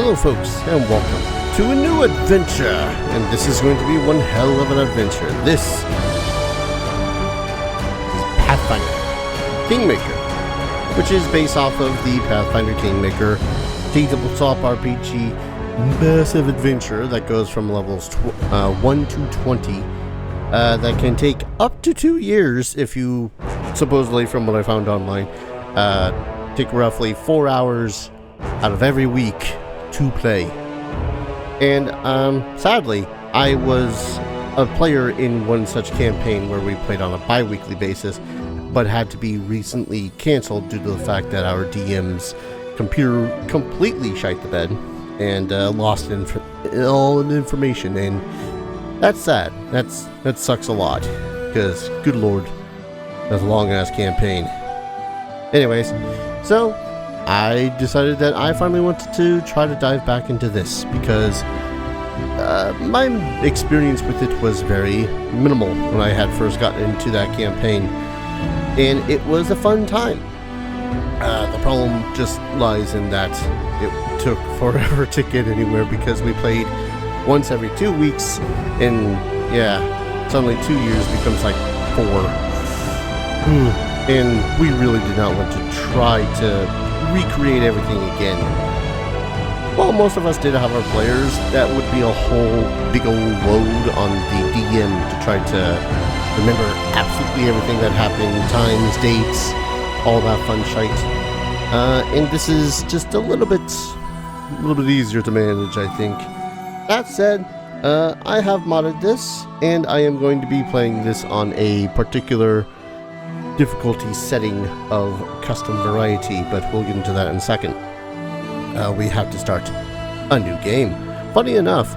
Hello folks, and welcome to a new adventure, and this is going to be one hell of an adventure. This is Pathfinder Kingmaker, which is based off of the Pathfinder Kingmaker tabletop RPG massive adventure that goes from levels 1 to 20 that can take up to 2 years if you, supposedly from what I found online, take roughly 4 hours out of every week to play. And sadly, I was a player in one such campaign where we played on a bi-weekly basis, but had to be recently canceled due to the fact that our DM's computer completely shite the bed and lost all the information, and that's sad. That sucks a lot, because good lord, that's a long ass campaign. Anyways, so I decided that I finally wanted to try to dive back into this because my experience with it was very minimal when I had first gotten into that campaign, and it was a fun time. The problem just lies in that it took forever to get anywhere because we played once every 2 weeks, and yeah, suddenly 2 years becomes like 4. And we really did not want to try to recreate everything again. Well, most of us did have our players. That would be a whole big old load on the DM to try to remember absolutely everything that happened, times, dates, all that fun shite. And this is just a little bit easier to manage, I think. That said, I have modded this, and I am going to be playing this on a particular difficulty setting of custom variety, but we'll get into that in a second. We have to start a new game. Funny enough,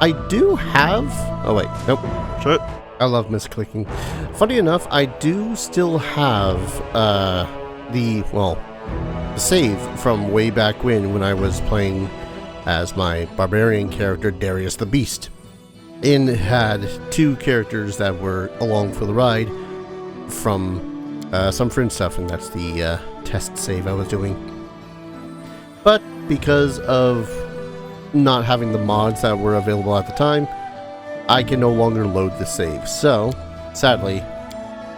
I do have... Oh wait, nope. Shit. I love misclicking. Funny enough, I do still have the save from way back when I was playing as my barbarian character, Darius the Beast. And had 2 characters that were along for the ride from some friend stuff, and that's the test save I was doing. But because of not having the mods that were available at the time, I can no longer load the save. So, sadly,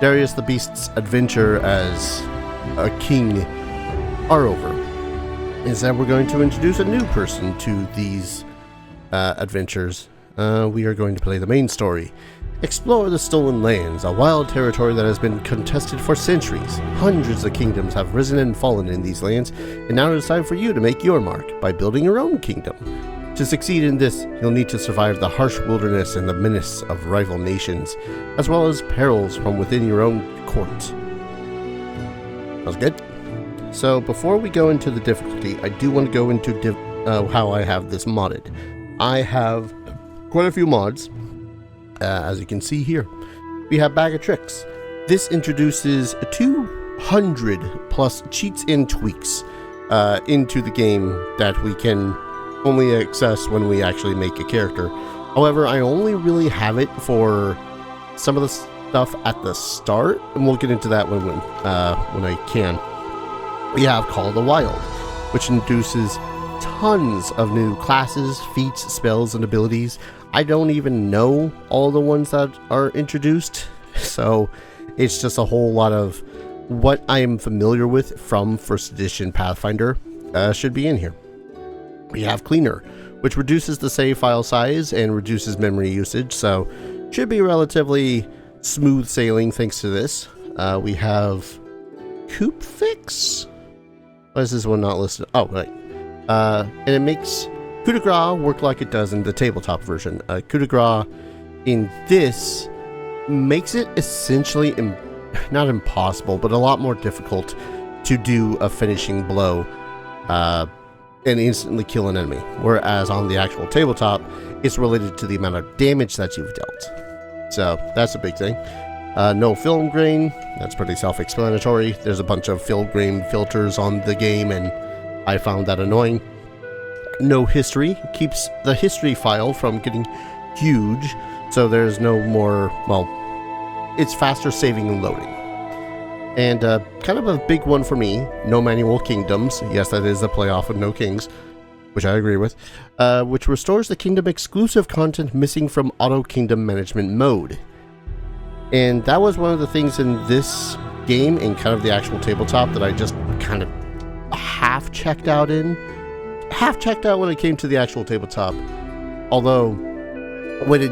Darius the Beast's adventure as a king are over. Instead, we're going to introduce a new person to these adventures. We are going to play the main story. Explore the Stolen Lands, a wild territory that has been contested for centuries. Hundreds of kingdoms have risen and fallen in these lands, and now it is time for you to make your mark by building your own kingdom. To succeed in this, you'll need to survive the harsh wilderness and the menace of rival nations, as well as perils from within your own court. Sounds good? So before we go into the difficulty, I do want to go into how I have this modded. I have quite a few mods. As you can see here, we have Bag of Tricks. This introduces 200 plus cheats and tweaks into the game that we can only access when we actually make a character. However, I only really have it for some of the stuff at the start, and we'll get into that when I can. We have Call of the Wild, which introduces tons of new classes, feats, spells, and abilities. I don't even know all the ones that are introduced, so it's just a whole lot of what I am familiar with from first edition Pathfinder should be in here. We have Cleaner, which reduces the save file size and reduces memory usage, so should be relatively smooth sailing thanks to this. We have Coop Fix. Why is this one not listed? Oh, right. And it makes coup de grace work like it does in the tabletop version. Coup de grace in this makes it essentially not impossible, but a lot more difficult to do a finishing blow and instantly kill an enemy. Whereas on the actual tabletop, it's related to the amount of damage that you've dealt. So that's a big thing. No film grain. That's pretty self-explanatory. There's a bunch of film grain filters on the game, and I found that annoying. No history. Keeps the history file from getting huge, so there's no more, it's faster saving and loading. And kind of a big one for me, no manual kingdoms. Yes, that is a play off of No Kings. which I agree with, which restores the kingdom exclusive content missing from auto kingdom management mode. And that was one of the things in this game and kind of the actual tabletop that I just kind of half checked out when it came to the actual tabletop. Although when it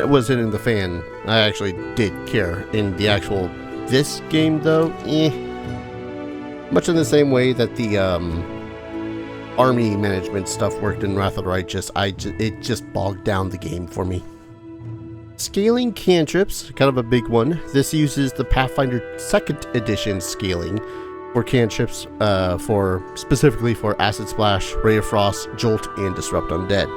wasn't in the fan, I actually did care. In the actual this game though, much in the same way that the army management stuff worked in Wrath of the Righteous, it just bogged down the game for me. Scaling cantrips, kind of a big one. This uses the Pathfinder 2nd edition scaling for cantrips, specifically for Acid Splash, Ray of Frost, Jolt, and Disrupt Undead.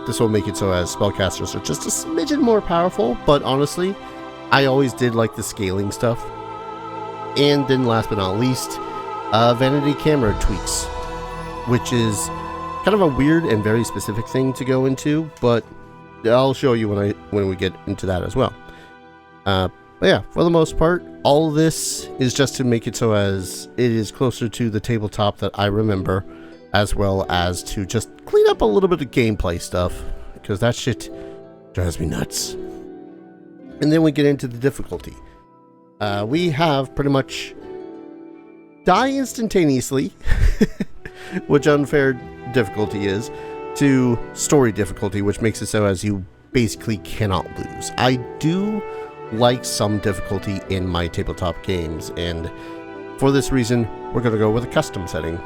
This will make it so as spellcasters are just a smidgen more powerful, but honestly, I always did like the scaling stuff. And then last but not least, vanity camera tweaks, which is kind of a weird and very specific thing to go into, but I'll show you when we get into that as well. But yeah, for the most part, all this is just to make it so as it is closer to the tabletop that I remember, as well as to just clean up a little bit of gameplay stuff, because that shit drives me nuts. And then we get into the difficulty. We have pretty much die instantaneously, which unfair difficulty is, to story difficulty, which makes it so as you basically cannot lose. I do like some difficulty in my tabletop games, and for this reason, we're going to go with a custom setting.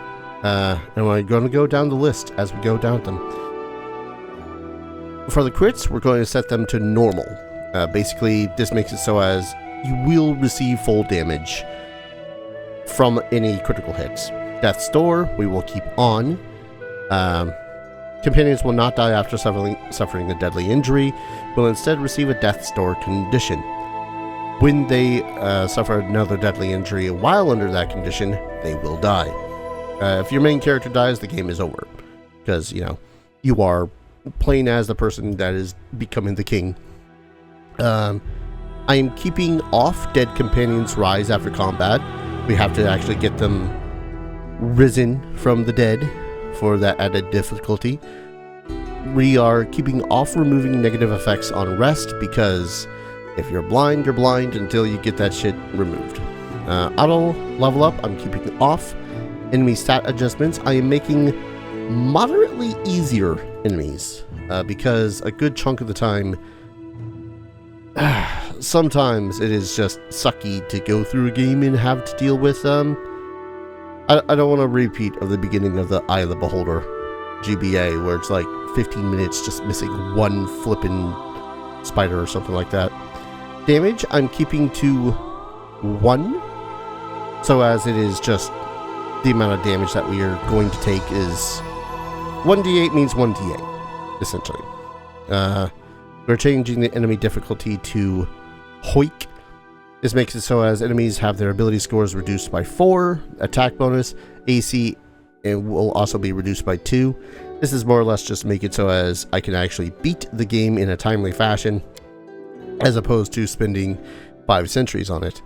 And we're going to go down the list as we go down them. For the crits, we're going to set them to normal. Basically, this makes it so as you will receive full damage from any critical hits. Death's Door, we will keep on. Companions will not die after suffering a deadly injury, will instead receive a Death's Door condition. When they suffer another deadly injury while under that condition, they will die. If your main character dies, the game is over, because, you are playing as the person that is becoming the king. I am keeping off dead companions rise after combat. We have to actually get them risen from the dead for that added difficulty. We are keeping off removing negative effects on rest, because if you're blind until you get that shit removed. Auto level up, I'm keeping off. Enemy stat adjustments, I am making moderately easier enemies, because a good chunk of the time, sometimes it is just sucky to go through a game and have to deal with I don't want a repeat of the beginning of the Eye of the Beholder GBA, where it's like 15 minutes just missing one flippin' spider or something like that. Damage, I'm keeping to 1, so as it is just the amount of damage that we are going to take is 1d8 means 1d8, essentially. We're changing the enemy difficulty to Hoik. This makes it so as enemies have their ability scores reduced by 4, attack bonus, AC, and will also be reduced by 2. This is more or less just to make it so as I can actually beat the game in a timely fashion, as opposed to spending 5 centuries on it.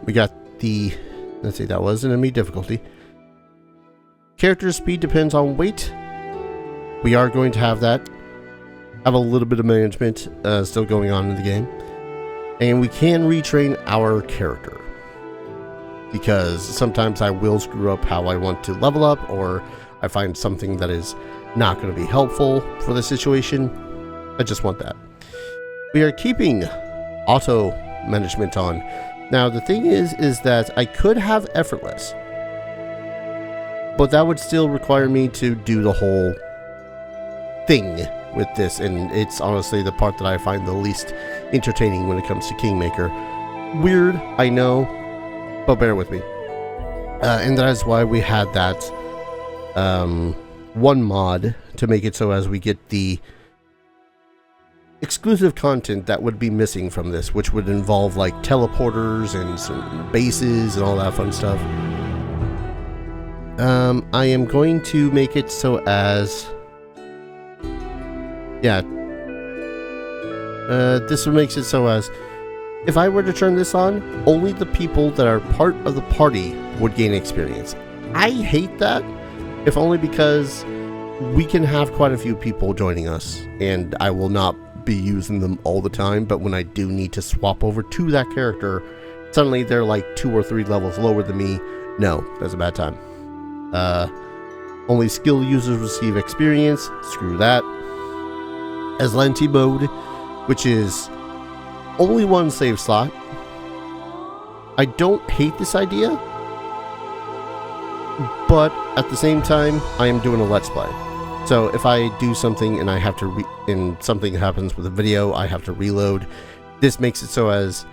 We got the, let's see, that was enemy difficulty. Character speed depends on weight. We are going to have that. Have a little bit of management still going on in the game. And we can retrain our character, because sometimes I will screw up how I want to level up, or I find something that is not going to be helpful for the situation. I just want that. We are keeping auto management on. Now the thing is that I could have effortless, but that would still require me to do the whole thing with this, and it's honestly the part that I find the least entertaining when it comes to Kingmaker. Weird, I know, but bear with me. And that is why we had that one mod to make it so as we get the exclusive content that would be missing from this, which would involve like teleporters and some bases and all that fun stuff. I am going to make it so as, yeah, this makes it so as if I were to turn this on, only the people that are part of the party would gain experience. I hate that, if only because we can have quite a few people joining us, and I will not be using them all the time, but when I do need to swap over to that character, suddenly they're like 2 or 3 levels lower than me. No, that's a bad time. Only skill users receive experience. Screw that. Aslanti mode, which is only 1 save slot. I don't hate this idea, but at the same time, I am doing a Let's Play. So if I do something and I have to and something happens with the video, I have to reload. This makes it so as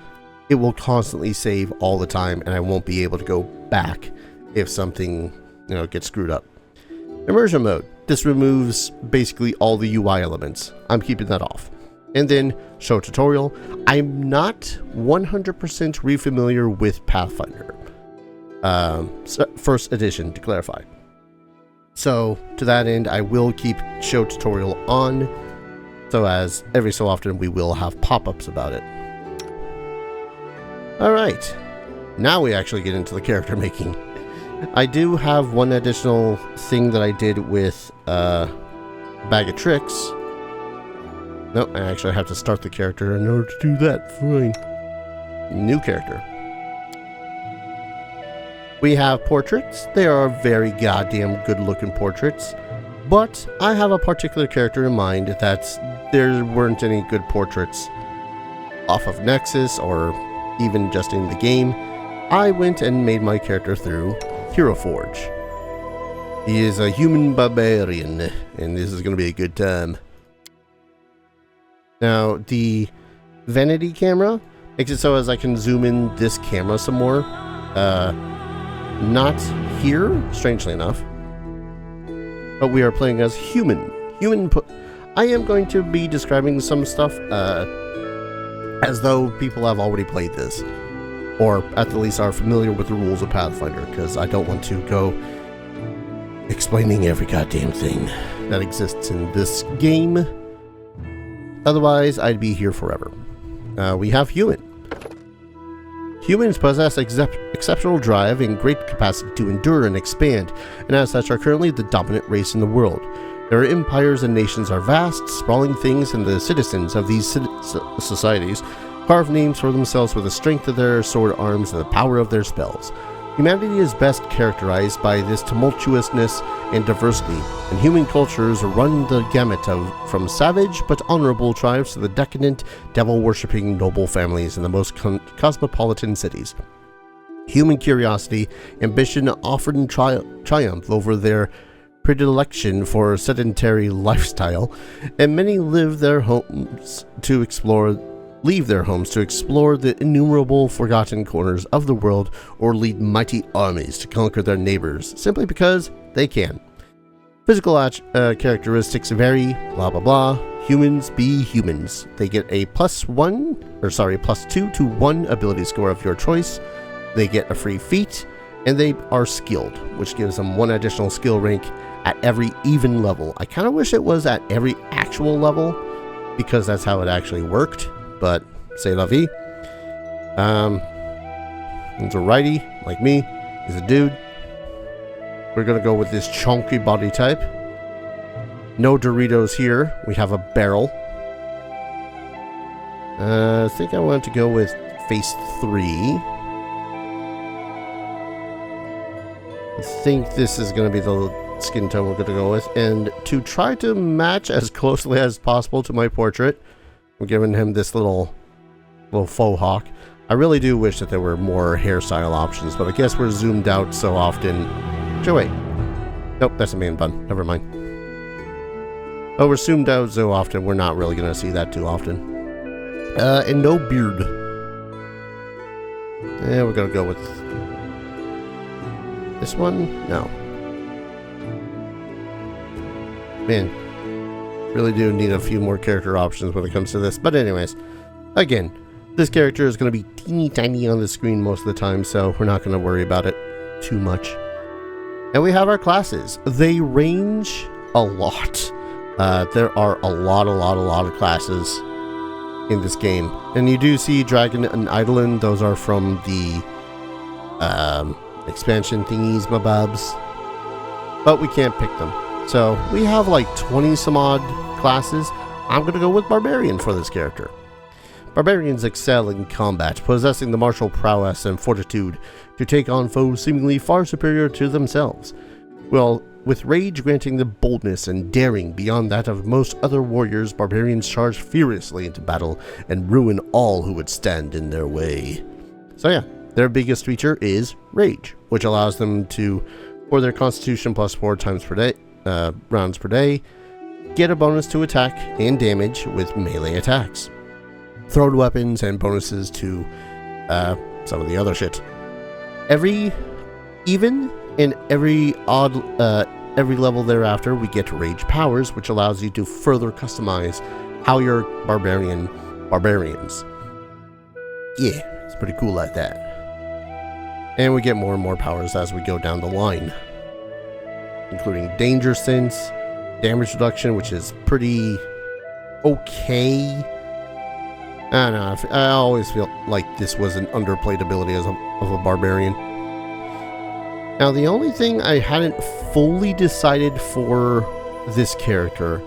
it will constantly save all the time, and I won't be able to go back if something, gets screwed up. Immersion mode. This removes basically all the UI elements. I'm keeping that off. And then show tutorial. I'm not 100% re-familiar with Pathfinder. First edition, to clarify. So to that end, I will keep show tutorial on, so as every so often we will have pop-ups about it. Alright, now we actually get into the character making. I do have one additional thing that I did with Bag of Tricks. No, I actually have to start the character in order to do that. Fine. New character. We have portraits. They are very goddamn good looking portraits. But I have a particular character in mind that there weren't any good portraits off of Nexus or even just in the game. I went and made my character through Hero Forge. He is a human barbarian, and this is going to be a good time. Now, the vanity camera makes it so as I can zoom in this camera some more. Not here, strangely enough. But we are playing as human. I am going to be describing some stuff as though people have already played this, or at the least are familiar with the rules of Pathfinder, because I don't want to go explaining every goddamn thing that exists in this game. Otherwise, I'd be here forever. We have human. Humans possess exceptional drive and great capacity to endure and expand, and as such are currently the dominant race in the world. Their empires and nations are vast, sprawling things, and the citizens of these societies carve names for themselves with the strength of their sword arms and the power of their spells. Humanity is best characterized by this tumultuousness and diversity, and human cultures run the gamut from savage but honorable tribes to the decadent, devil-worshipping noble families in the most cosmopolitan cities. Human curiosity, ambition often triumph over their predilection for a sedentary lifestyle, and many leave their homes to explore the innumerable forgotten corners of the world, or lead mighty armies to conquer their neighbors simply because they can. Physical characteristics vary, blah blah blah. Humans be humans. They get a +2 to 1 ability score of your choice. They get a free feat, and they are skilled, which gives them 1 additional skill rank at every even level. I kind of wish it was at every actual level, because that's how it actually worked. But c'est la vie. He's a righty, like me. He's a dude. We're gonna go with this chunky body type. No Doritos here. We have a barrel. I think I want to go with face 3. I think this is gonna be the skin tone we're gonna go with, and to try to match as closely as possible to my portrait, we're giving him this little faux hawk. I really do wish that there were more hairstyle options, but I guess we're zoomed out so often. Actually, wait. Nope, that's a man bun. Never mind. Oh, we're zoomed out so often, we're not really going to see that too often. And no beard. Yeah, we're going to go with this one. No. Man. Really do need a few more character options when it comes to this. But anyways, again, this character is going to be teeny tiny on the screen most of the time, so we're not going to worry about it too much. And we have our classes. They range a lot. There are a lot of classes in this game. And you do see Dragon and Eidolon. Those are from the expansion thingies, mababs. but we can't pick them. So we have like 20 some odd classes. I'm going to go with Barbarian for this character. Barbarians excel in combat, possessing the martial prowess and fortitude to take on foes seemingly far superior to themselves. Well, with rage granting the boldness and daring beyond that of most other warriors, barbarians charge furiously into battle and ruin all who would stand in their way. So yeah, their biggest feature is rage, which allows them to, for their constitution plus 4 times per day, rounds per day, get a bonus to attack and damage with melee attacks, thrown weapons, and bonuses to some of the other shit. Every level thereafter, we get rage powers, which allows you to further customize how your barbarians. Yeah, it's pretty cool like that. And we get more and more powers as we go down the line, including danger sense, damage reduction, which is pretty okay. I don't know, I always feel like this was an underplayed ability of a barbarian. Now, the only thing I hadn't fully decided for this character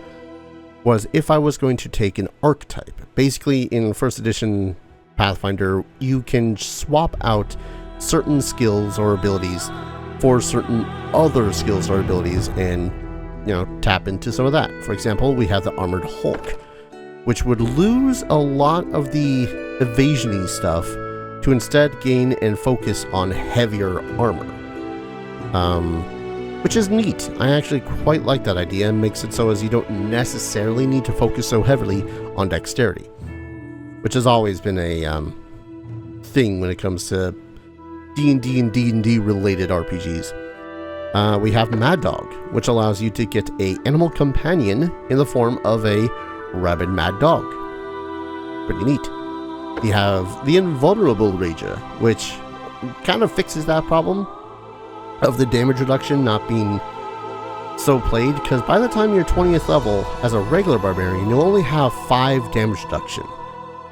was if I was going to take an archetype. Basically, in first edition Pathfinder, you can swap out certain skills or abilities for certain other skills or abilities and, you know, tap into some of that. For example, we have the Armored Hulk, which would lose a lot of the evasion-y stuff to instead gain and focus on heavier armor. Which is neat. I actually quite like that idea, and makes it so as you don't necessarily need to focus so heavily on dexterity, which has always been a thing when it comes to D&D and D&D related RPGs. We have Mad Dog, which allows you to get a animal companion in the form of a rabid mad dog. Pretty neat. We have the Invulnerable Rager, which kind of fixes that problem of the damage reduction not being so played, because by the time you're 20th level as a regular barbarian, you'll only have 5 damage reduction,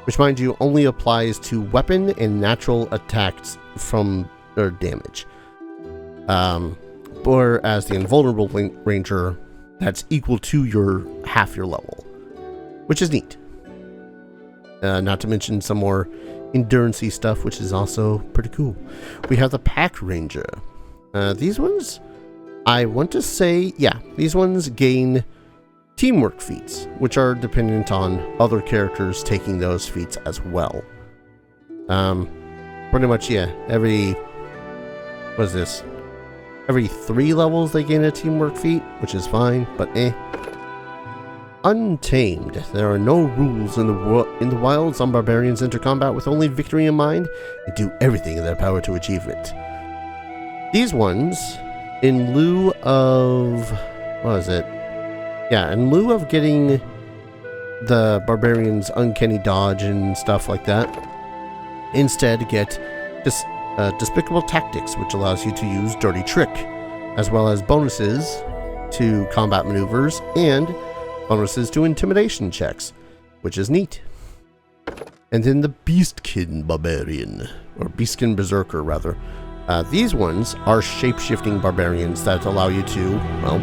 which, mind you, only applies to weapon and natural attacks from their damage. Whereas the Invulnerable Ranger, that's equal to half your level, which is neat. Not to mention some more endurance-y stuff, which is also pretty cool. We have the Pack Ranger. These ones, I want to say, yeah, these ones gain teamwork feats, which are dependent on other characters taking those feats as well. Pretty much, yeah, every 3 levels they gain a teamwork feat, which is fine, but eh. Untamed. There are no rules in the wild. Some barbarians enter combat with only victory in mind and do everything in their power to achieve it. These ones, in lieu of... in lieu of getting the barbarians' uncanny dodge and stuff like that, instead get Despicable Tactics, which allows you to use Dirty Trick, as well as bonuses to combat maneuvers and bonuses to intimidation checks, which is neat. And then the Beastkin Barbarian, or Beastkin Berserker, rather. These ones are shape-shifting barbarians that allow you to, well,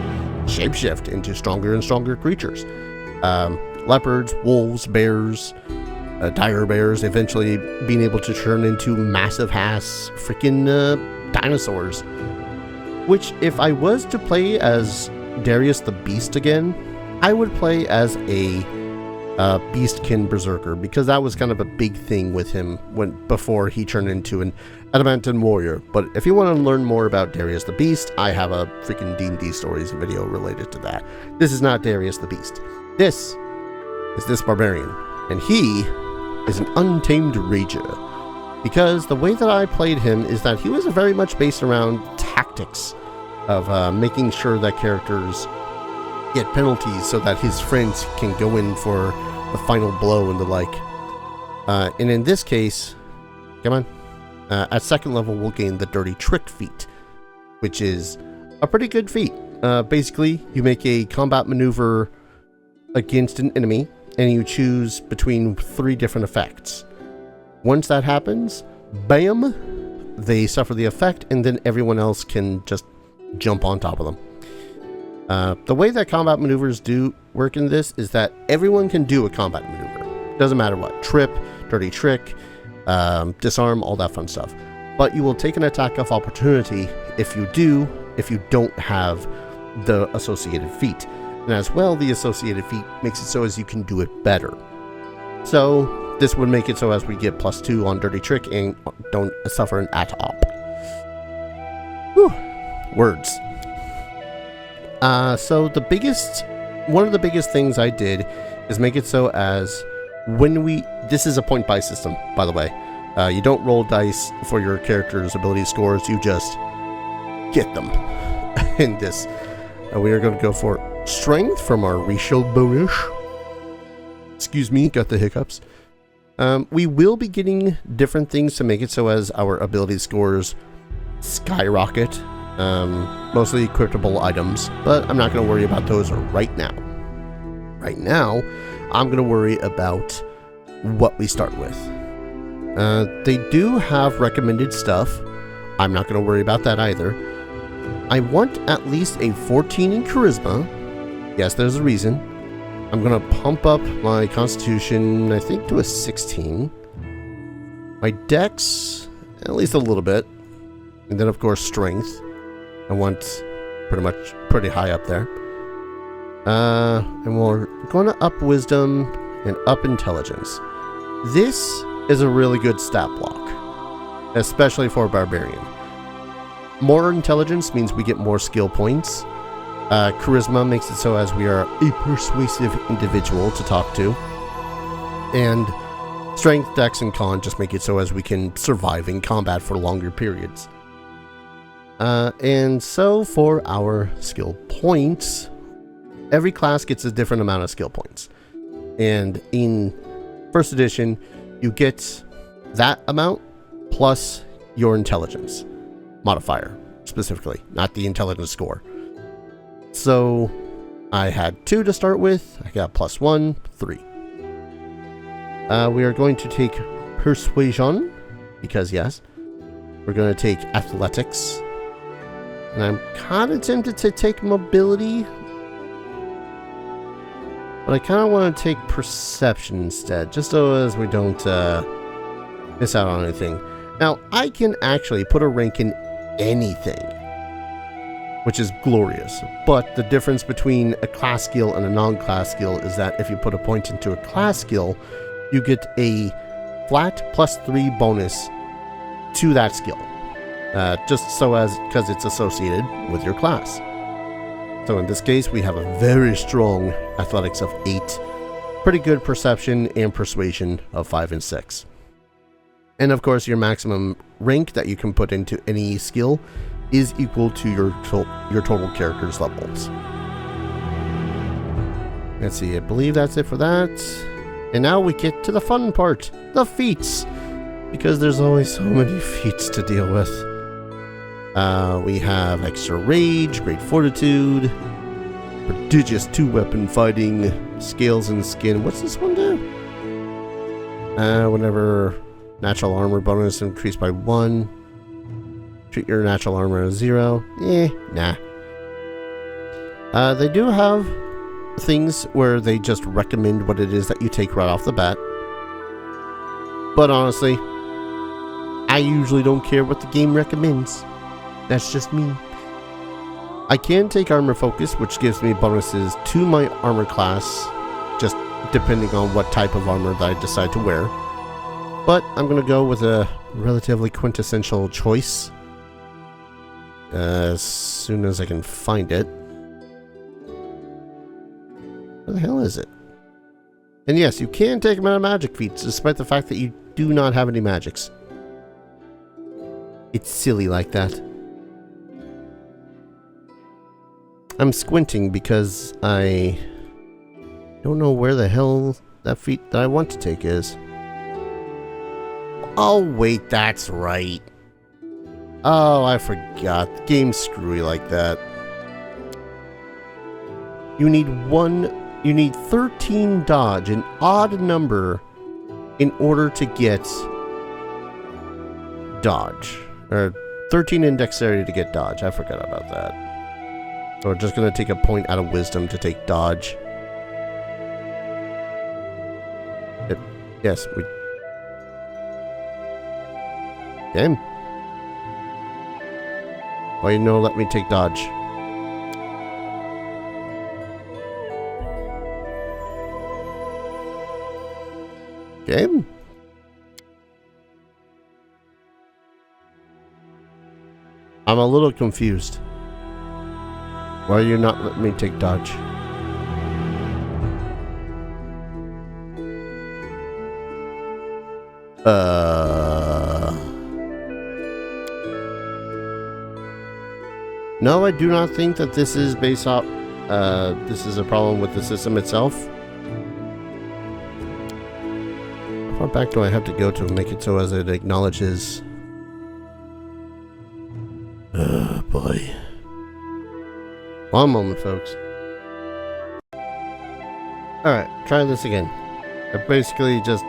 shapeshift into stronger and stronger creatures. Leopards, wolves, bears, dire bears, eventually being able to turn into massive-ass freaking dinosaurs. Which, if I was to play as Darius the Beast again, I would play as a Beastkin Berserker, because that was kind of a big thing with him before he turned into an Adamantine Warrior. But if you want to learn more about Darius the Beast, I have a freaking D&D Stories video related to that. This is not Darius the Beast. This is this barbarian, and he is an Untamed Rager, because the way that I played him is that he was very much based around tactics of making sure that characters get penalties so that his friends can go in for the final blow and the like. And in this case, come on, at second level we'll gain the Dirty Trick feat, which is a pretty good feat. Basically, you make a combat maneuver against an enemy and you choose between 3 different effects. Once that happens, bam, they suffer the effect, and then everyone else can just jump on top of them. The way that combat maneuvers do work in this is that everyone can do a combat maneuver. Doesn't matter what. Trip, dirty trick, disarm, all that fun stuff. But you will take an attack of opportunity if you don't have the associated feat. And as well, the associated feat makes it so as you can do it better. So this would make it so as we get +2 on dirty trick and don't suffer an at-op. Whew. Words. So one of the biggest things I did is make it so as this is a point buy system, by the way. You don't roll dice for your character's ability scores, you just get them. In this, we are going to go for strength from our racial bonus. Excuse me, got the hiccups. We will be getting different things to make it so as our ability scores skyrocket. Mostly equipable items, but I'm not going to worry about those right now. Right now, I'm going to worry about what we start with. They do have recommended stuff. I'm not going to worry about that either. I want at least a 14 in charisma. Yes, there's a reason. I'm going to pump up my constitution, I think, to a 16. My dex, at least a little bit. And then, of course, strength. I want pretty high up there. And we're going to up wisdom and up intelligence. This is a really good stat block, especially for a barbarian. More intelligence means we get more skill points. Charisma makes it so as we are a persuasive individual to talk to. And strength, dex, and con just make it so as we can survive in combat for longer periods. And so for our skill points, every class gets a different amount of skill points. And in first edition, you get that amount plus your intelligence modifier, specifically, not the intelligence score. So I had 2 to start with. I got +1, 3. We are going to take persuasion, because yes. We're going to take athletics. And I'm kind of tempted to take mobility, but I kind of want to take perception instead, just so as we don't miss out on anything. Now, I can actually put a rank in anything, which is glorious, but the difference between a class skill and a non-class skill is that if you put a point into a class skill, you get a flat +3 bonus to that skill. Just so as, because it's associated with your class. So in this case, we have a very strong athletics of 8, pretty good perception and persuasion of 5 and 6. And of course, your maximum rank that you can put into any skill is equal to your total character's levels. Let's see, I believe that's it for that. And now we get to the fun part, the feats, because there's always so many feats to deal with. We have extra rage, great fortitude, prodigious 2-weapon fighting, scales and skin. What's this one do? Whenever natural armor bonus increased by 1, treat your natural armor as 0. Nah. They do have things where they just recommend what it is that you take right off the bat. But honestly, I usually don't care what the game recommends. That's just me. I can take armor focus, which gives me bonuses to my armor class, just depending on what type of armor that I decide to wear. But I'm going to go with a relatively quintessential choice as soon as I can find it. Where the hell is it? And yes, you can take them out of magic feats, despite the fact that you do not have any magics. It's silly like that. I'm squinting because I don't know where the hell that feat that I want to take is. Oh wait, that's right. Oh, I forgot. The game's screwy like that. You need 13 dodge, an odd number, in order to get dodge. Or 13 in dexterity to get dodge. I forgot about that. So we're just going to take a point out of wisdom to take dodge. Yes, we... Okay. Why no let me take dodge? Okay. I'm a little confused. Why are you not letting me take dodge? No, I do not think that this is based off, this is a problem with the system itself. How far back do I have to go to make it so as it acknowledges? Boy. One moment, folks. Alright, try this again. I basically just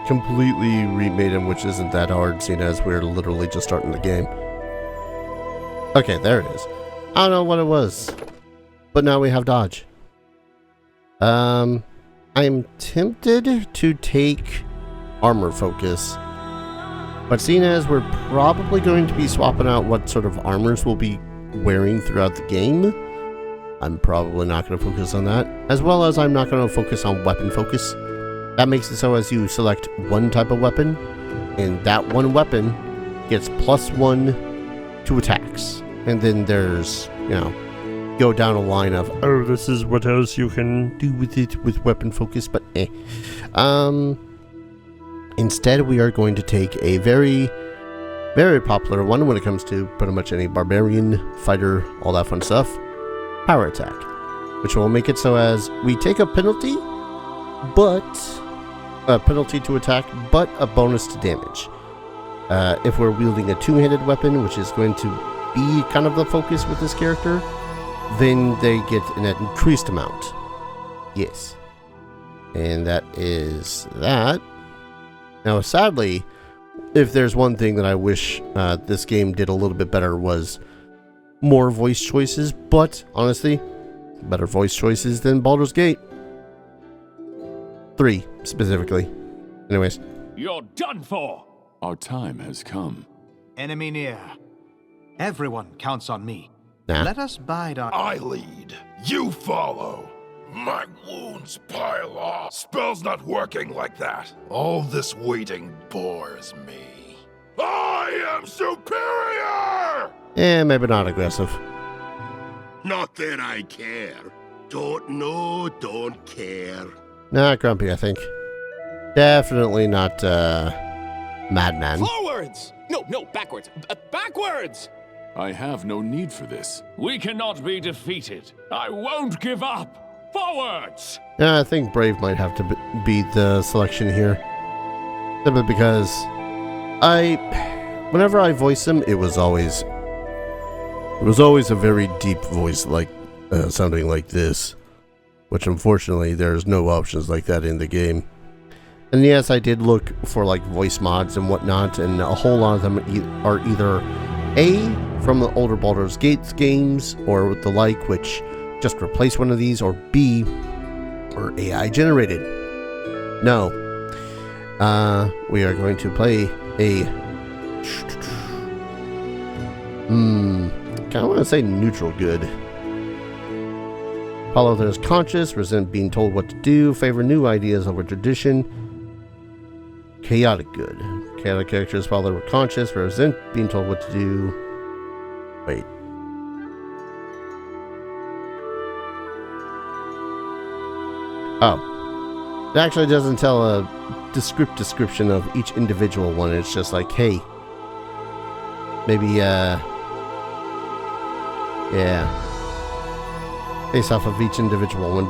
completely remade him, which isn't that hard, seeing as we're literally just starting the game. Okay, there it is. I don't know what it was, but now we have dodge. I'm tempted to take armor focus, but seeing as we're probably going to be swapping out what sort of armors we'll be wearing throughout the game, I'm probably not going to focus on that, as well as I'm not going to focus on weapon focus. That makes it so as you select one type of weapon, and that one weapon gets +1 to attacks. And then there's, you know, go down a line of, oh, this is what else you can do with it with weapon focus, but eh. Instead, we are going to take a very, very popular one when it comes to pretty much any barbarian, fighter, all that fun stuff. Power attack, which will make it so as we take a penalty, but a penalty to attack, but a bonus to damage. If we're wielding a two-handed weapon, which is going to be kind of the focus with this character, then they get an increased amount. Yes. And that is that. Now, sadly, if there's one thing that I wish this game did a little bit better was more voice choices, but honestly, better voice choices than Baldur's Gate 3, specifically. Anyways. You're done for! Our time has come. Enemy near. Everyone counts on me. Nah. Let us bide our... I lead. You follow. My wounds pile up. Spell's not working like that. All this waiting bores me. I am superior! Maybe not aggressive. Not that I care. Don't know, don't care. Nah, grumpy, I think. Definitely not, madman. Forwards! No, backwards. Backwards! I have no need for this. We cannot be defeated. I won't give up. Forwards! Yeah, I think Brave might have to be the selection here. Simply because whenever I voice him, it was always a very deep voice, like sounding like this, which unfortunately there's no options like that in the game. And yes, I did look for like voice mods and whatnot, and a whole lot of them are either A, from the older Baldur's Gate games or the like, which just replace one of these, or B, or AI generated. No. We are going to play a kind of want to say neutral good. Follow those conscious, resent being told what to do, favor new ideas over tradition. Chaotic good. Chaotic characters follow their conscious, resent being told what to do. Wait. Oh. It actually doesn't tell a description of each individual one. It's just like, hey, maybe, yeah. Based off of each individual one.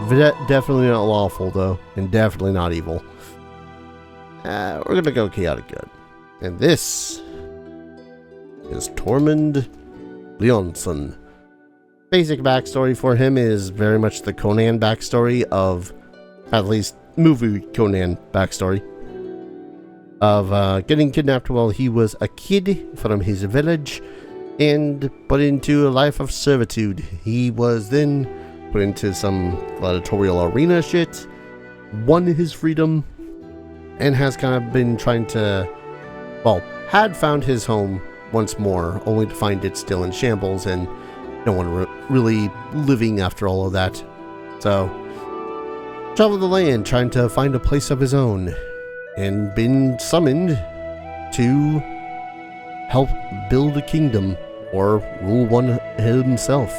Definitely not lawful, though. And definitely not evil. We're gonna go chaotic good. And this is Tormund Leonson. Basic backstory for him is very much the Conan backstory of, at least movie Conan backstory, of getting kidnapped while he was a kid from his village and put into a life of servitude. He was then put into some gladiatorial arena shit, won his freedom, and has kind of been trying to, well, had found his home once more, only to find it still in shambles and no one really living after all of that. So, traveled the land trying to find a place of his own, and been summoned to help build a kingdom or rule one himself.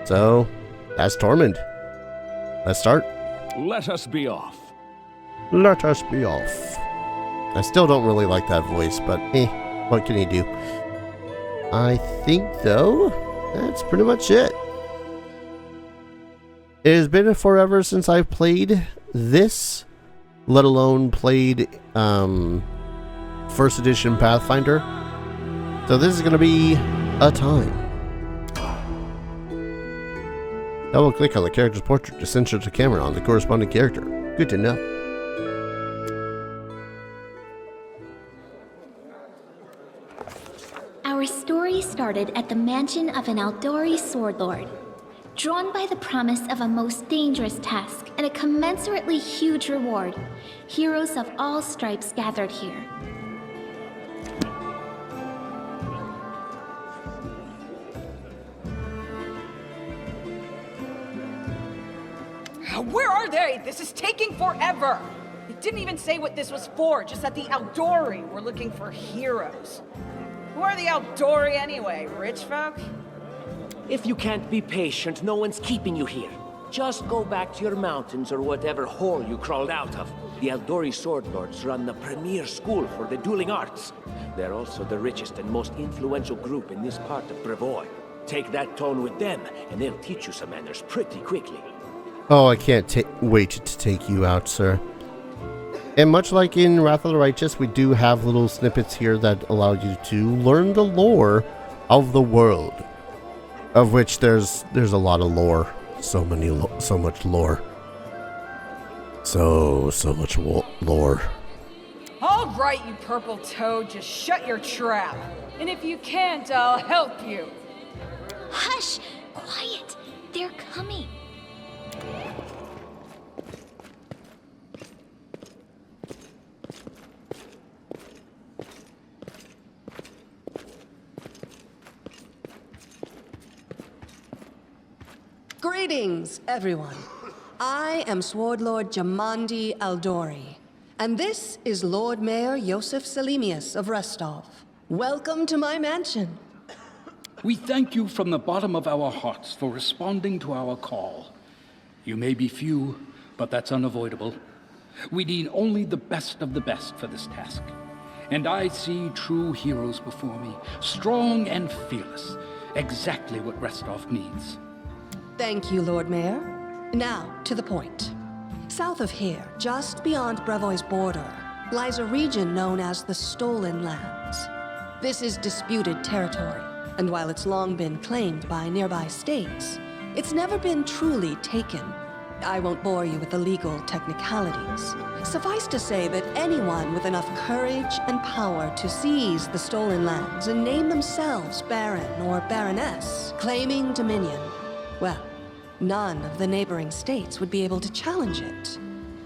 So, that's Tormund. Let's start. Let us be off. Let us be off. I still don't really like that voice, but what can you do? I think, though, that's pretty much it. It has been forever since I've played this, let alone played first edition Pathfinder. So this is going to be a time. Double click on the character's portrait to censor the camera on the corresponding character. Good to know. Our story started at the mansion of an Aldori sword lord. Drawn by the promise of a most dangerous task and a commensurately huge reward, heroes of all stripes gathered here. Where are they? This is taking forever! It didn't even say what this was for, just that the Aldori were looking for heroes. Who are the Aldori anyway? Rich folk? If you can't be patient, no one's keeping you here. Just go back to your mountains or whatever hole you crawled out of. The Aldori Sword Lords run the premier school for the dueling arts. They're also the richest and most influential group in this part of Brevoy. Take that tone with them, and they'll teach you some manners pretty quickly. Oh, I can't wait to take you out, sir. And much like in Wrath of the Righteous, we do have little snippets here that allow you to learn the lore of the world. Of which there's a lot of lore. So much lore. So much lore. All right, you purple toad, just shut your trap. And if you can't, I'll help you. Hush! Quiet! They're coming. Greetings, everyone. I am Sword Lord Jamandi Aldori, and this is Lord Mayor Yosef Selimius of Restov. Welcome to my mansion. We thank you from the bottom of our hearts for responding to our call. You may be few, but that's unavoidable. We need only the best of the best for this task. And I see true heroes before me, strong and fearless, exactly what Restov needs. Thank you, Lord Mayor. Now, to the point. South of here, just beyond Brevoy's border, lies a region known as the Stolen Lands. This is disputed territory, and while it's long been claimed by nearby states, it's never been truly taken. I won't bore you with the legal technicalities. Suffice to say that anyone with enough courage and power to seize the Stolen Lands and name themselves Baron or Baroness, claiming dominion, well, none of the neighboring states would be able to challenge it.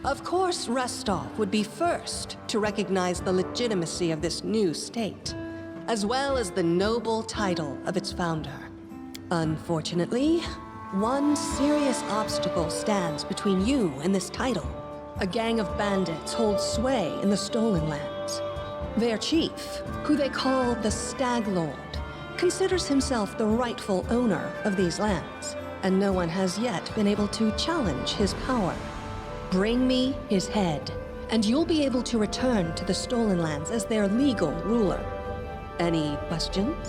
Of course, Restov would be first to recognize the legitimacy of this new state, as well as the noble title of its founder. Unfortunately, one serious obstacle stands between you and this title. A gang of bandits holds sway in the Stolen Lands. Their chief, who they call the Stag Lord, considers himself the rightful owner of these lands, and no one has yet been able to challenge his power. Bring me his head, and you'll be able to return to the Stolen Lands as their legal ruler. Any questions?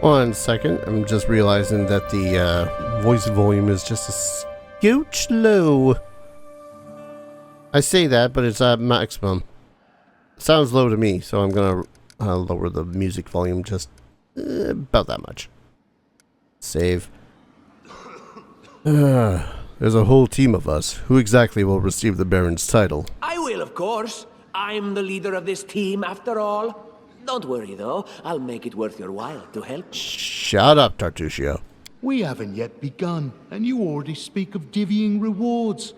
1 second, I'm just realizing that the voice volume is just a scooch low. I say that, but it's at maximum. Sounds low to me, so I'm gonna lower the music volume just about that much. Save. There's a whole team of us. Who exactly will receive the Baron's title? I will, of course. I'm the leader of this team, after all. Don't worry, though. I'll make it worth your while to help. Shut up, Tartusio. We haven't yet begun, and you already speak of divvying rewards.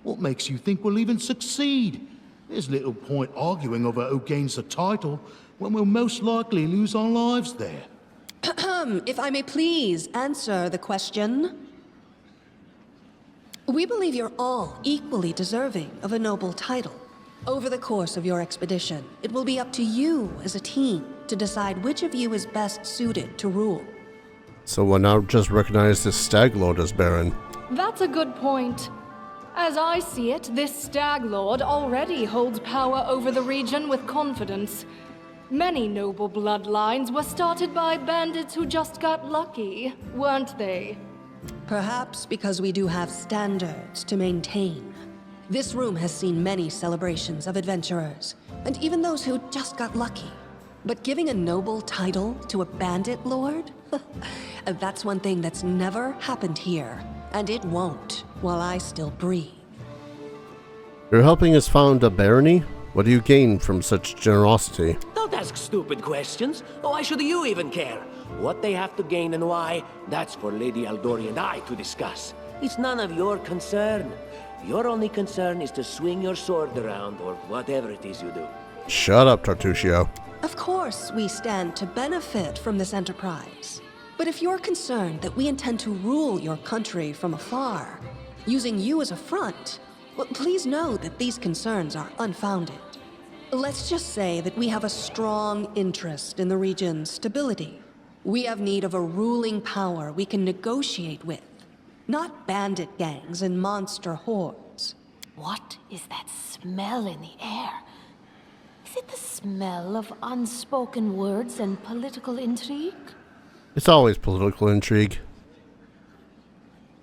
What makes you think we'll even succeed? There's little point arguing over who gains the title when we'll most likely lose our lives there. If I may please answer the question. We believe you're all equally deserving of a noble title. Over the course of your expedition, it will be up to you as a team to decide which of you is best suited to rule. So we'll now just recognize this Stag Lord as Baron. That's a good point. As I see it, this Stag Lord already holds power over the region with confidence. Many noble bloodlines were started by bandits who just got lucky, weren't they? Perhaps because we do have standards to maintain. This room has seen many celebrations of adventurers, and even those who just got lucky. But giving a noble title to a bandit lord? That's one thing that's never happened here, and it won't while I still breathe. You're helping us found a barony? What do you gain from such generosity? Don't ask stupid questions. Why should you even care? What they have to gain and why, that's for Lady Aldori and I to discuss. It's none of your concern. Your only concern is to swing your sword around, or whatever it is you do. Shut up, Tartusio. Of course, we stand to benefit from this enterprise. But if you're concerned that we intend to rule your country from afar, using you as a front, well, please know that these concerns are unfounded. Let's just say that we have a strong interest in the region's stability. We have need of a ruling power we can negotiate with, not bandit gangs and monster hordes. What is that smell in the air? Is it the smell of unspoken words and political intrigue? It's always political intrigue.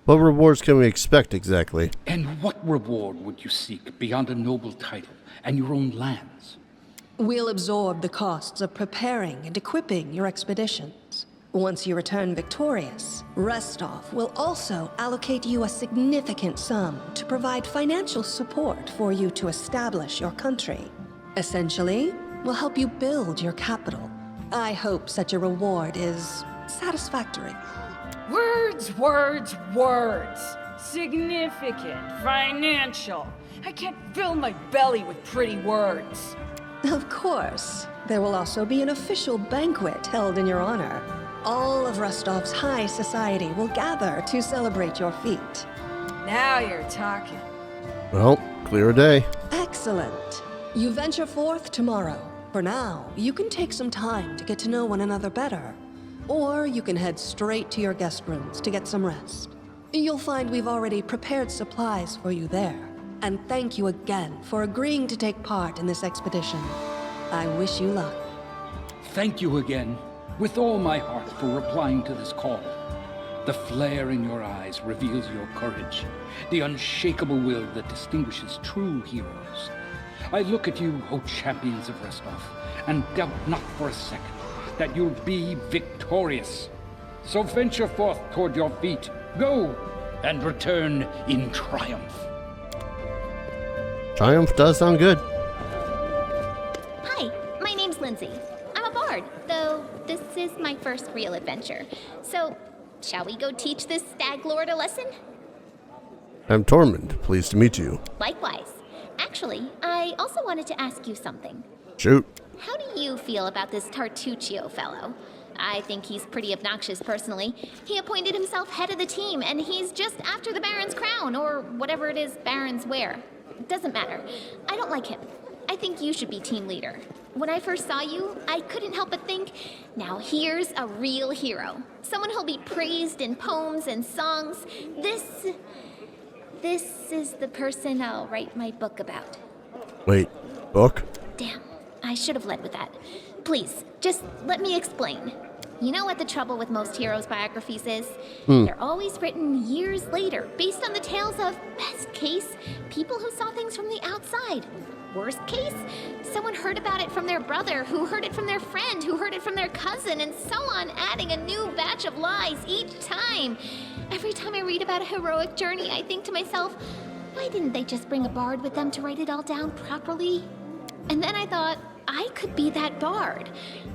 What rewards can we expect exactly? And what reward would you seek beyond a noble title and your own lands? We'll absorb the costs of preparing and equipping your expeditions. Once you return victorious, Restov will also allocate you a significant sum to provide financial support for you to establish your country. Essentially, we'll help you build your capital. I hope such a reward is satisfactory. Words, words, words. Significant, financial. I can't fill my belly with pretty words. Of course. There will also be an official banquet held in your honor. All of Rostov's high society will gather to celebrate your feat. Now you're talking. Well, clear day. Excellent. You venture forth tomorrow. For now, you can take some time to get to know one another better. Or you can head straight to your guest rooms to get some rest. You'll find we've already prepared supplies for you there. And thank you again for agreeing to take part in this expedition. I wish you luck. Thank you again, with all my heart, for replying to this call. The flare in your eyes reveals your courage, the unshakable will that distinguishes true heroes. I look at you, O champions of Restov, and doubt not for a second that you'll be victorious. So venture forth toward your feet. Go, and return in triumph. Triumph does sound good. Hi, my name's Lindsay. I'm a bard, though this is my first real adventure. So, shall we go teach this Stag Lord a lesson? I'm Tormund. Pleased to meet you. Likewise. Actually, I also wanted to ask you something. Shoot. How do you feel about this Tartuccio fellow? I think he's pretty obnoxious personally. He appointed himself head of the team, and he's just after the Baron's crown, or whatever it is barons wear. Doesn't matter. I don't like him. I think you should be team leader. When I first saw you, I couldn't help but think, now here's a real hero. Someone who'll be praised in poems and songs. This is the person I'll write my book about. Wait, book? Damn, I should have led with that. Please, just let me explain. You know what the trouble with most heroes' biographies is? They're always written years later, based on the tales of, best case, people who saw things from the outside. Worst case, someone heard about it from their brother, who heard it from their friend, who heard it from their cousin, and so on, adding a new batch of lies each time. Every time I read about a heroic journey, I think to myself, why didn't they just bring a bard with them to write it all down properly? And then I thought, I could be that bard.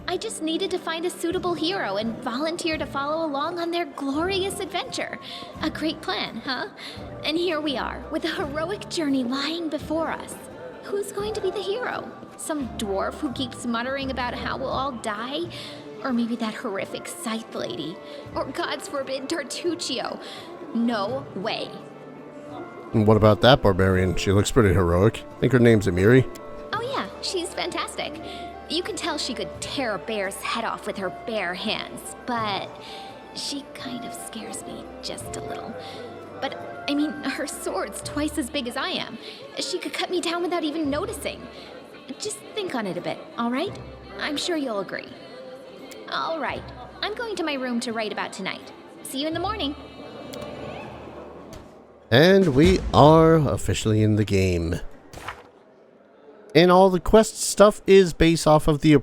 I just needed to find a suitable hero and volunteer to follow along on their glorious adventure. A great plan, huh? And here we are, with a heroic journey lying before us. Who's going to be the hero? Some dwarf who keeps muttering about how we'll all die? Or maybe that horrific scythe lady? Or, God's forbid, Tartuccio? No way. And what about that barbarian? She looks pretty heroic. I think her name's Amiri. Oh yeah, she's fantastic. You can tell she could tear a bear's head off with her bare hands, but she kind of scares me just a little. But, I mean, her sword's twice as big as I am. She could cut me down without even noticing. Just think on it a bit, all right? I'm sure you'll agree. All right, I'm going to my room to write about tonight. See you in the morning. And we are officially in the game. And all the quest stuff is based off of the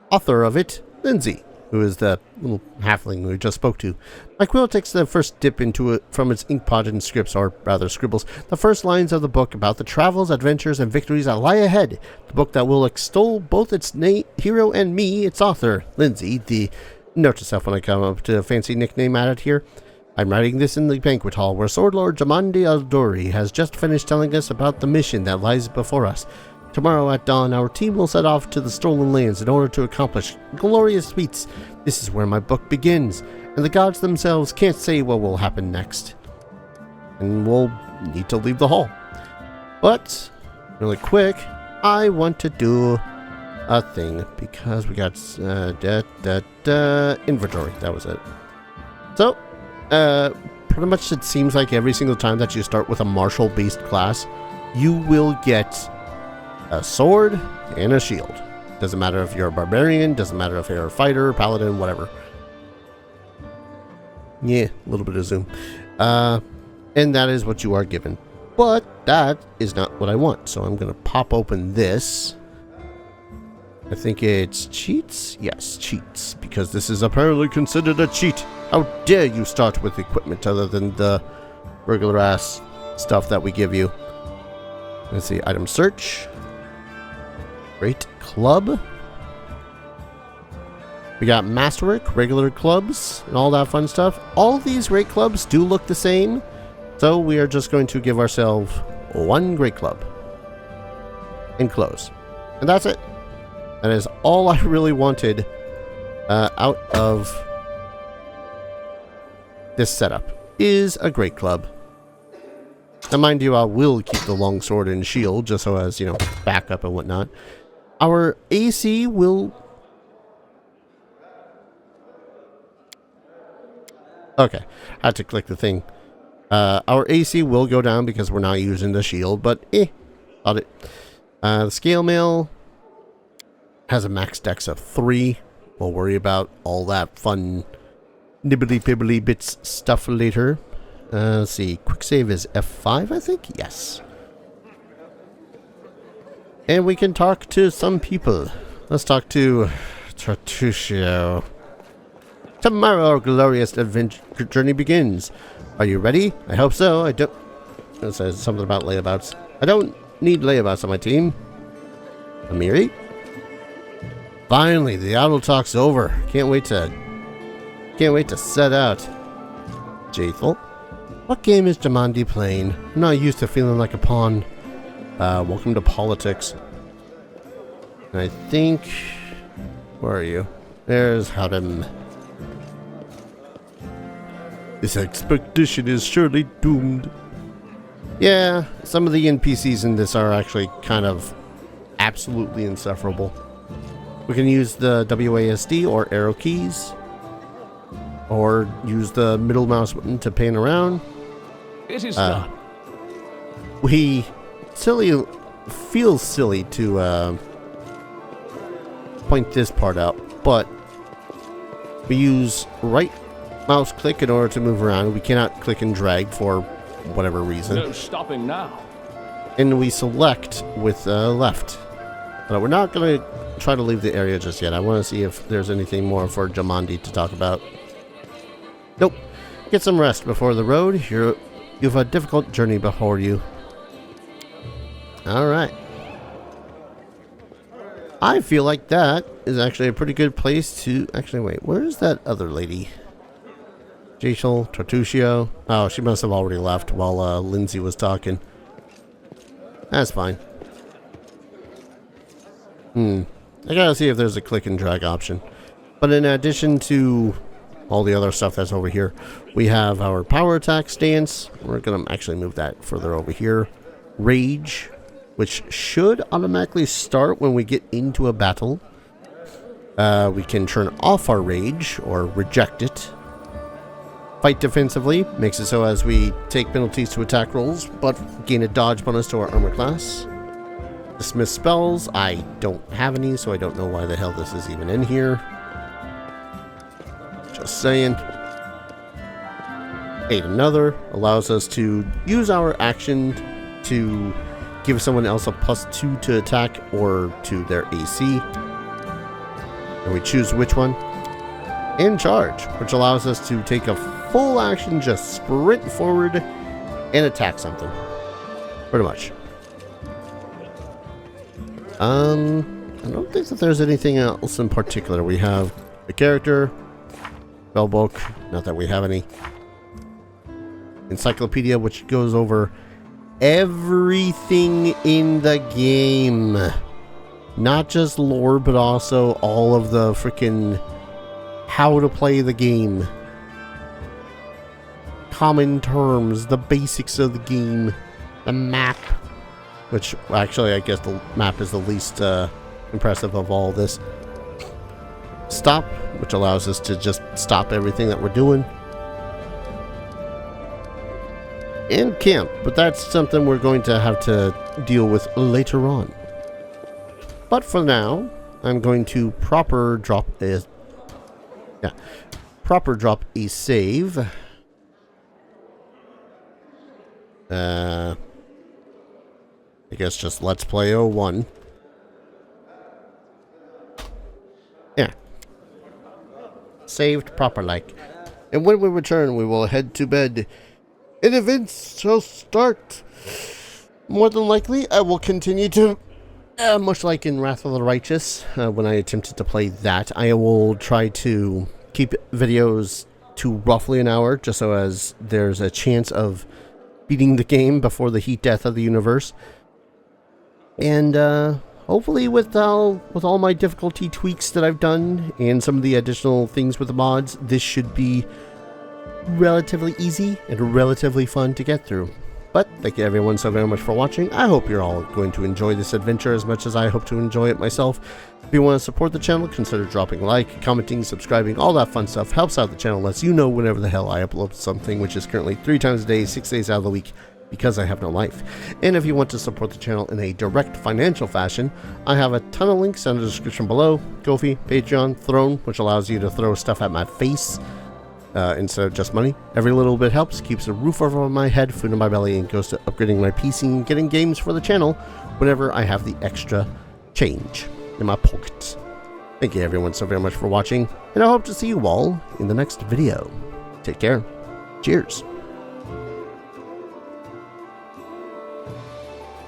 author of it, Lindsay, who is the little halfling we just spoke to. My quill takes the first dip into it from its inkpot and scripts, or rather scribbles, the first lines of the book about the travels, adventures, and victories that lie ahead. The book that will extol both its hero and me, its author, Lindsay. The note to self when I come up to a fancy nickname added here. I'm writing this in the banquet hall where Sword Lord Jamandi Aldori has just finished telling us about the mission that lies before us. Tomorrow at dawn, our team will set off to the Stolen Lands in order to accomplish glorious feats. This is where my book begins, and the gods themselves can't say what will happen next. And we'll need to leave the hall. But, really quick, I want to do a thing, because we got inventory. That was it. So, pretty much it seems like every single time that you start with a martial-based class, you will get a sword and a shield. Doesn't matter if you're a barbarian, doesn't matter if you're a fighter, paladin, whatever. Yeah, a little bit of zoom. And that is what you are given. But that is not what I want, so I'm going to pop open this. I think it's cheats? Yes, cheats, because this is apparently considered a cheat. How dare you start with equipment other than the regular ass stuff that we give you. Let's see, item search. Great club. We got masterwork, regular clubs, and all that fun stuff. All these great clubs do look the same, so we are just going to give ourselves one great club. And close. And that's it. That is all I really wanted out of this setup, is a great club. Now mind you, I will keep the longsword and shield just so as, you know, backup and whatnot. Our AC will... Okay, I had to click the thing. Our AC will go down because we're not using the shield, but about it. The scale mail has a max dex of 3. We'll worry about all that fun nibbly-pibbly bits stuff later. Let's see, quick save is F5, I think? Yes. And we can talk to some people. Let's talk to Tartuccio. Tomorrow our glorious adventure journey begins. Are you ready? I hope so. It says something about layabouts. I don't need layabouts on my team. Amiri? Finally, the idle talk's over. Can't wait to set out. Jathel? What game is Jamandi playing? I'm not used to feeling like a pawn. Welcome to politics. And I think... Where are you? There's Hadam. This expedition is surely doomed. Yeah, some of the NPCs in this are actually kind of absolutely insufferable. We can use the WASD or arrow keys, or use the middle mouse button to pan around. It is done. We feels silly to point this part out, but we use right mouse click in order to move around. We cannot click and drag for whatever reason. No stopping now. And we select with left. But we're not going to try to leave the area just yet. I want to see if there's anything more for Jamandi to talk about. Nope. Get some rest before the road. You have a difficult journey before you. Alright. I feel like that is actually a pretty good place to... Actually, wait, where is that other lady? Jaciel, Tartusio. Oh, she must have already left while Lindsay was talking. That's fine. I gotta see if there's a click and drag option. But in addition to all the other stuff that's over here, we have our power attack stance. We're gonna actually move that further over here. Rage, which should automatically start when we get into a battle. We can turn off our rage or reject it. Fight defensively makes it so as we take penalties to attack rolls, but gain a dodge bonus to our armor class. Dismiss spells. I don't have any, so I don't know why the hell this is even in here. Just saying. Aid another allows us to use our action to give someone else a +2 to attack or to their AC. And we choose which one. And charge, which allows us to take a full action, just sprint forward and attack something. Pretty much. I don't think that there's anything else in particular. We have the character, spellbook, not that we have any. Encyclopedia, which goes over everything in the game. Not just lore, but also all of the freaking how to play the game. Common terms, the basics of the game, the map. Which, actually, I guess the map is the least impressive of all this. Stop, which allows us to just stop everything that we're doing. And camp, but that's something we're going to have to deal with later on. But for now, I'm going to proper drop a save. I guess just Let's Play 01. Yeah. Saved proper like. And when we return, we will head to bed. And events shall start. More than likely, I will continue to, much like in Wrath of the Righteous, when I attempted to play that, I will try to keep videos to roughly an hour, just so as there's a chance of beating the game before the heat death of the universe. And hopefully with all my difficulty tweaks that I've done and some of the additional things with the mods, this should be relatively easy and relatively fun to get through. But thank you everyone so very much for watching. I hope you're all going to enjoy this adventure as much as I hope to enjoy it myself. If you want to support the channel, consider dropping a like, commenting, subscribing, all that fun stuff. Helps out the channel, lets you know whenever the hell I upload something, which is currently 3 times a day, 6 days out of the week, because I have no life. And if you want to support the channel in a direct financial fashion, I have a ton of links in the description below. Ko-fi, Patreon, Throne, which allows you to throw stuff at my face instead of just money. Every little bit helps, keeps a roof over my head, food in my belly, and goes to upgrading my PC and getting games for the channel whenever I have the extra change in my pockets. Thank you everyone so very much for watching, and I hope to see you all in the next video. Take care. Cheers.